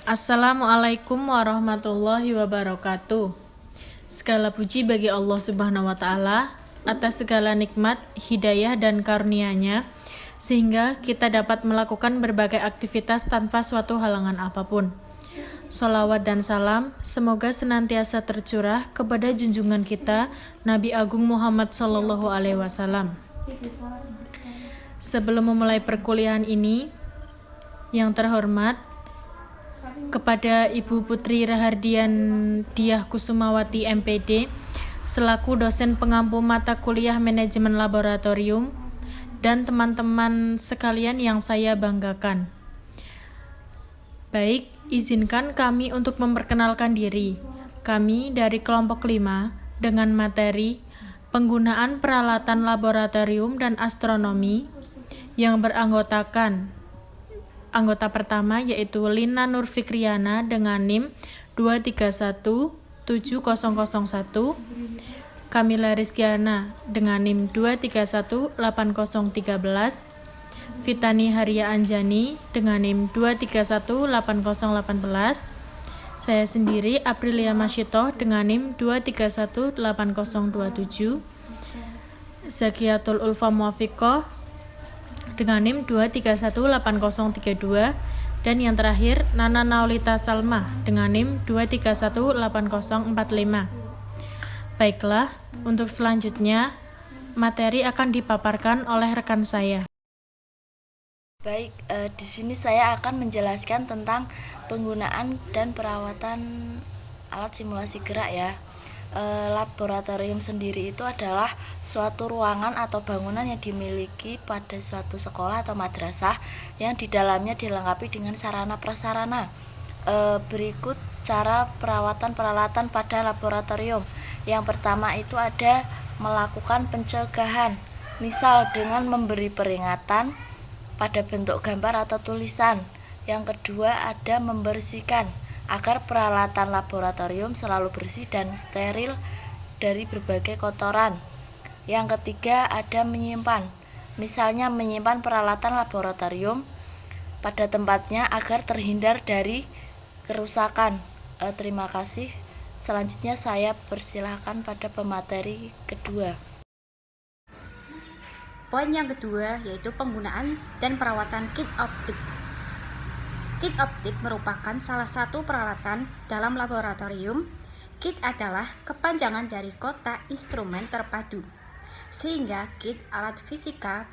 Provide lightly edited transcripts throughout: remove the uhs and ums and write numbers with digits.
Assalamualaikum warahmatullahi wabarakatuh. Segala puji bagi Allah Subhanahu wa Ta'ala atas segala nikmat, hidayah, dan karunia-Nya, sehingga kita dapat melakukan berbagai aktivitas tanpa suatu halangan apapun. Sholawat dan salam semoga senantiasa tercurah kepada junjungan kita Nabi Agung Muhammad SAW. Sebelum memulai perkuliahan ini, yang terhormat, kepada Ibu Putri Rahardian Diah Kusumawati MPD selaku dosen pengampu mata kuliah manajemen laboratorium dan teman-teman sekalian yang saya banggakan. Baik, izinkan kami untuk memperkenalkan diri. Kami dari kelompok 5 dengan materi penggunaan peralatan laboratorium dan astronomi yang beranggotakan anggota pertama yaitu Lina Nur Fikriana dengan NIM 2317001, Kamila Rizkiana dengan NIM 2318013, Fitani Haria Anjani dengan NIM 2318018, saya sendiri Aprilia Masyitoh dengan NIM 2318027, Zakiatul Ulfa Muafiqoh dengan NIM 2318032, dan yang terakhir Nana Naulita Salma dengan NIM 2318045. Baiklah, untuk selanjutnya materi akan dipaparkan oleh rekan saya. Baik, di sini saya akan menjelaskan tentang penggunaan dan perawatan alat simulasi gerak ya. Laboratorium sendiri itu adalah suatu ruangan atau bangunan yang dimiliki pada suatu sekolah atau madrasah yang di dalamnya dilengkapi dengan sarana prasarana. Berikut cara perawatan peralatan pada laboratorium. Yang pertama itu ada melakukan pencegahan, misal dengan memberi peringatan pada bentuk gambar atau tulisan. Yang kedua ada membersihkan agar peralatan laboratorium selalu bersih dan steril dari berbagai kotoran. Yang ketiga ada menyimpan, misalnya menyimpan peralatan laboratorium pada tempatnya agar terhindar dari kerusakan. Terima kasih. Selanjutnya saya persilahkan pada pemateri kedua. Poin yang kedua yaitu penggunaan dan perawatan kit optik. Kit optik merupakan salah satu peralatan dalam laboratorium. Kit adalah kepanjangan dari kotak instrumen terpadu, sehingga kit alat fisika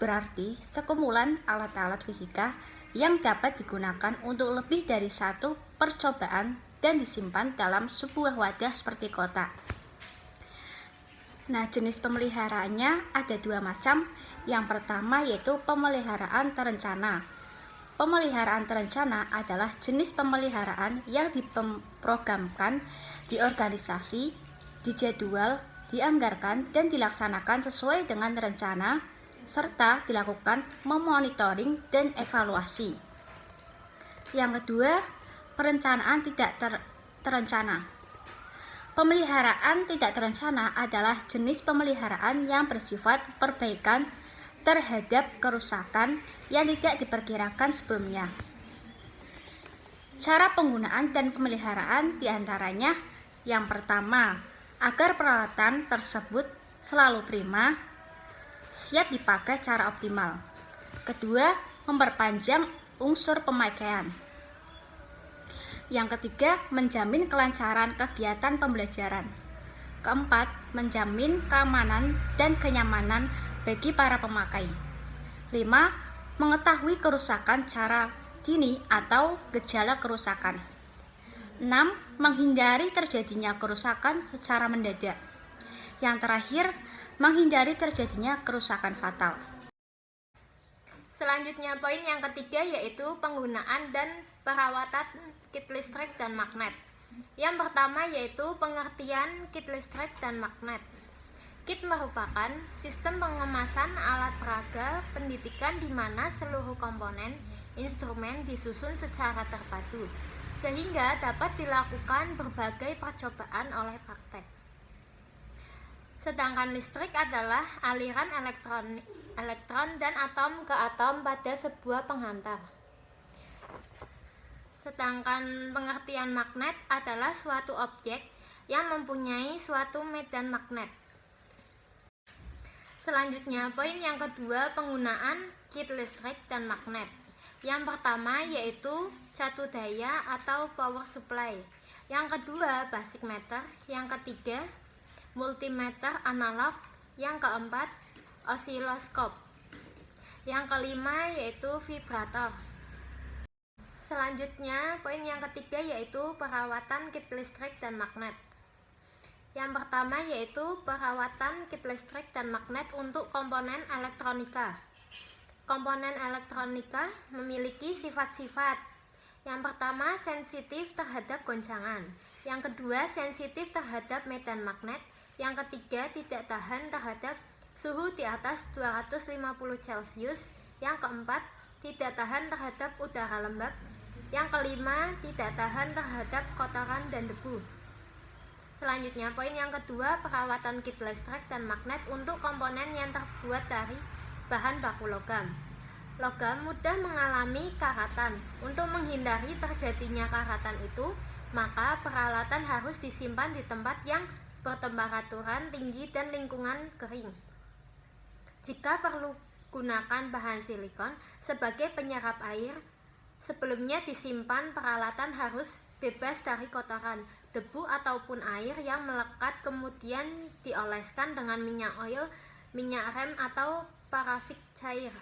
berarti sekumpulan alat-alat fisika yang dapat digunakan untuk lebih dari satu percobaan dan disimpan dalam sebuah wadah seperti kotak. Nah, jenis pemeliharaannya ada dua macam. Yang pertama yaitu pemeliharaan terencana. Pemeliharaan terencana adalah jenis pemeliharaan yang diprogramkan, diorganisasi, dijadwal, dianggarkan, dan dilaksanakan sesuai dengan rencana, serta dilakukan memonitoring dan evaluasi. Yang kedua, perencanaan tidak terencana. Pemeliharaan tidak terencana adalah jenis pemeliharaan yang bersifat perbaikan terhadap kerusakan yang tidak diperkirakan sebelumnya. Cara penggunaan dan pemeliharaan diantaranya: yang pertama, agar peralatan tersebut selalu prima, siap dipakai secara optimal. Kedua, memperpanjang unsur pemakaian. Yang ketiga, menjamin kelancaran kegiatan pembelajaran. Keempat, menjamin keamanan dan kenyamanan bagi para pemakai. 5. Mengetahui kerusakan secara dini atau gejala kerusakan. 6. Menghindari terjadinya kerusakan secara mendadak. Yang terakhir, menghindari terjadinya kerusakan fatal. Selanjutnya poin yang ketiga yaitu penggunaan dan perawatan kit listrik dan magnet. Yang pertama yaitu pengertian kit listrik dan magnet. Kit merupakan sistem pengemasan alat peraga pendidikan di mana seluruh komponen instrumen disusun secara terpadu, sehingga dapat dilakukan berbagai percobaan oleh praktek. Sedangkan listrik adalah aliran elektron dan atom ke atom pada sebuah penghantar. Sedangkan pengertian magnet adalah suatu objek yang mempunyai suatu medan magnet. Selanjutnya, poin yang kedua, penggunaan kit listrik dan magnet. Yang pertama yaitu catu daya atau power supply. Yang kedua, basic meter. Yang ketiga, multimeter analog. Yang keempat, osiloskop. Yang kelima yaitu vibrator. Selanjutnya, poin yang ketiga yaitu perawatan kit listrik dan magnet. Yang pertama yaitu perawatan kit listrik dan magnet untuk komponen elektronika. Komponen elektronika memiliki sifat-sifat. Yang pertama, sensitif terhadap goncangan. Yang kedua, sensitif terhadap medan magnet. Yang ketiga, tidak tahan terhadap suhu di atas 250 Celcius. Yang keempat, tidak tahan terhadap udara lembab. Yang kelima, tidak tahan terhadap kotoran dan debu. Selanjutnya, poin yang kedua, perawatan kit listrik dan magnet untuk komponen yang terbuat dari bahan baku logam. Logam mudah mengalami karatan. Untuk menghindari terjadinya karatan itu, maka peralatan harus disimpan di tempat yang bertemperaturan tinggi dan lingkungan kering. Jika perlu, gunakan bahan silikon sebagai penyerap air. Sebelumnya disimpan, peralatan harus bebas dari kotoran, debu ataupun air yang melekat, kemudian dioleskan dengan minyak oil, minyak rem atau parafik cair.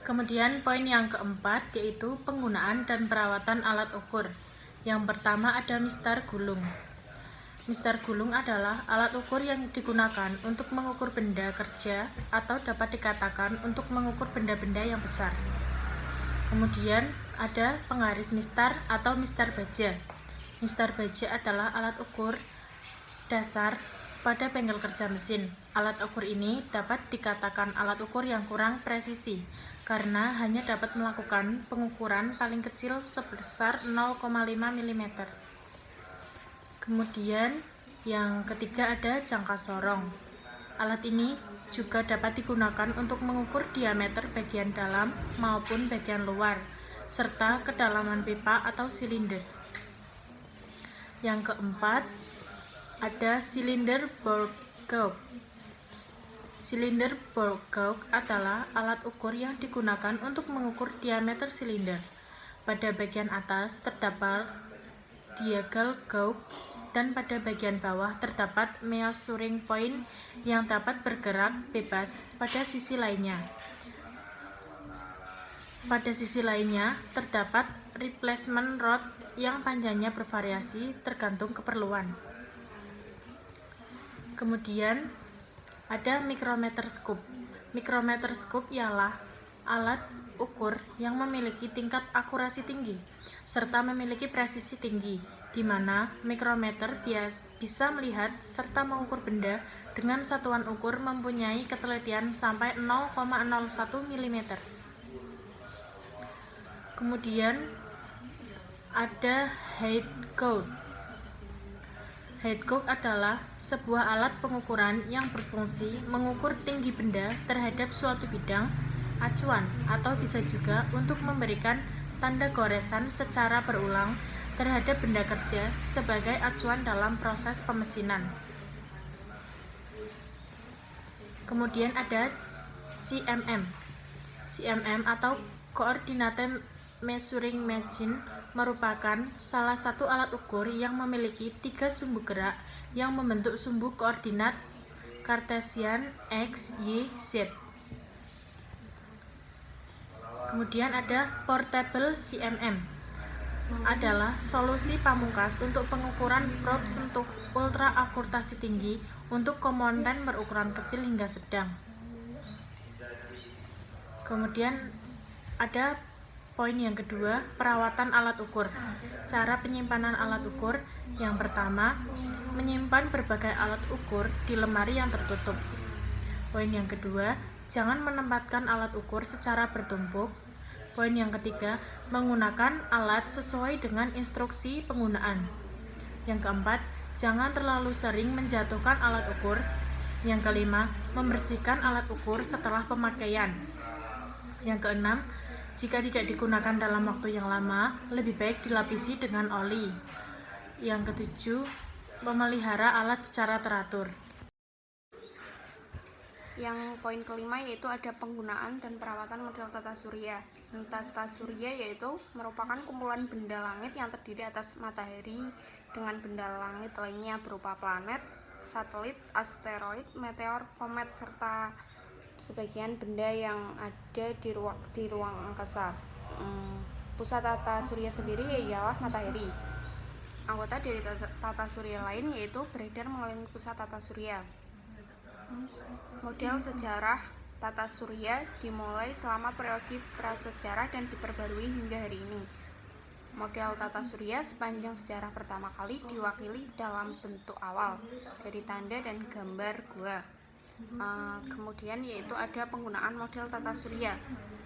Kemudian poin yang keempat yaitu penggunaan dan perawatan alat ukur. Yang pertama ada mistar gulung. Mistar gulung adalah alat ukur yang digunakan untuk mengukur benda kerja atau dapat dikatakan untuk mengukur benda-benda yang besar. Kemudian ada pengaris mistar atau mistar baja. Mistar baja adalah alat ukur dasar pada bengkel kerja mesin. Alat ukur ini dapat dikatakan alat ukur yang kurang presisi karena hanya dapat melakukan pengukuran paling kecil sebesar 0,5 mm. Kemudian yang ketiga ada jangka sorong. Alat ini juga dapat digunakan untuk mengukur diameter bagian dalam maupun bagian luar, serta kedalaman pipa atau silinder. Yang keempat ada silinder bore gauge. Silinder bore gauge adalah alat ukur yang digunakan untuk mengukur diameter silinder. Pada bagian atas terdapat diagal gauge dan pada bagian bawah terdapat measuring point yang dapat bergerak bebas pada sisi lainnya. Pada sisi lainnya terdapat replacement rod yang panjangnya bervariasi tergantung keperluan. Kemudian ada micrometer scope. Micrometer scope ialah alat ukur yang memiliki tingkat akurasi tinggi serta memiliki presisi tinggi, di mana mikrometer bisa melihat serta mengukur benda dengan satuan ukur mempunyai ketelitian sampai 0,01 mm. Kemudian ada height gauge. Height gauge adalah sebuah alat pengukuran yang berfungsi mengukur tinggi benda terhadap suatu bidang acuan atau bisa juga untuk memberikan tanda goresan secara berulang terhadap benda kerja sebagai acuan dalam proses pemesinan. Kemudian ada CMM. CMM atau Coordinate Measuring Machine merupakan salah satu alat ukur yang memiliki 3 sumbu gerak yang membentuk sumbu koordinat Cartesian X, Y, Z. Kemudian ada Portable CMM, adalah solusi pamungkas untuk pengukuran probe sentuh ultra akurasi tinggi untuk komponen berukuran kecil hingga sedang. Kemudian ada poin yang kedua, perawatan alat ukur. Cara penyimpanan alat ukur yang pertama, menyimpan berbagai alat ukur di lemari yang tertutup. Poin yang kedua, jangan menempatkan alat ukur secara bertumpuk. Poin yang ketiga, menggunakan alat sesuai dengan instruksi penggunaan. Yang keempat, jangan terlalu sering menjatuhkan alat ukur. Yang kelima, membersihkan alat ukur setelah pemakaian. Yang keenam, Jika tidak digunakan dalam waktu yang lama, lebih baik dilapisi dengan oli. Yang ketujuh, memelihara alat secara teratur. Yang poin kelima yaitu ada penggunaan dan perawatan model tata surya. Tata surya yaitu merupakan kumpulan benda langit yang terdiri atas matahari dengan benda langit lainnya berupa planet, satelit, asteroid, meteor, komet, serta sebagian benda yang ada di ruang angkasa. Pusat tata surya sendiri ialah matahari. Anggota dari tata surya lain yaitu beredar mengelilingi pusat tata surya. Model sejarah tata surya dimulai selama periode prasejarah dan diperbarui hingga hari ini. Model tata surya sepanjang sejarah pertama kali diwakili dalam bentuk awal dari tanda dan gambar gua. Kemudian yaitu ada penggunaan model tata surya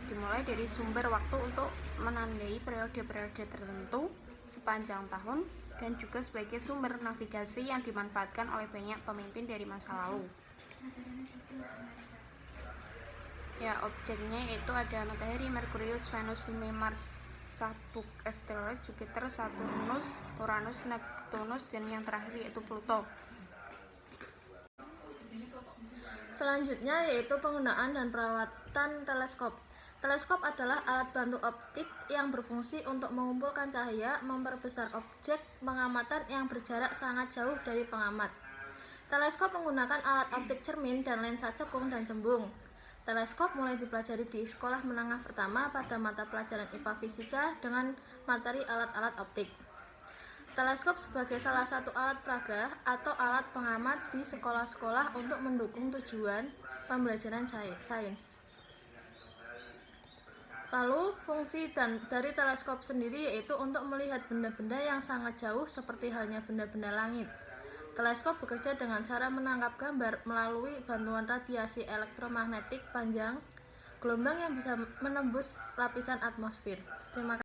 dimulai dari sumber waktu untuk menandai periode-periode tertentu sepanjang tahun dan juga sebagai sumber navigasi yang dimanfaatkan oleh banyak pemimpin dari masa lalu. Ya, objeknya itu ada matahari, Merkurius, Venus, Bumi, Mars, sabuk asteroid, Jupiter, Saturnus, Uranus, Neptunus, dan yang terakhir yaitu Pluto. Selanjutnya yaitu penggunaan dan perawatan teleskop. Teleskop adalah alat bantu optik yang berfungsi untuk mengumpulkan cahaya, memperbesar objek pengamatan yang berjarak sangat jauh dari pengamat. Teleskop menggunakan alat optik cermin dan lensa cekung dan cembung. Teleskop mulai dipelajari di sekolah menengah pertama pada mata pelajaran IPA Fisika dengan materi alat-alat optik. Teleskop sebagai salah satu alat peraga atau alat pengamat di sekolah-sekolah untuk mendukung tujuan pembelajaran sains. Lalu, fungsi dari teleskop sendiri yaitu untuk melihat benda-benda yang sangat jauh seperti halnya benda-benda langit. Teleskop bekerja dengan cara menangkap gambar melalui bantuan radiasi elektromagnetik panjang gelombang yang bisa menembus lapisan atmosfer. Terima kasih.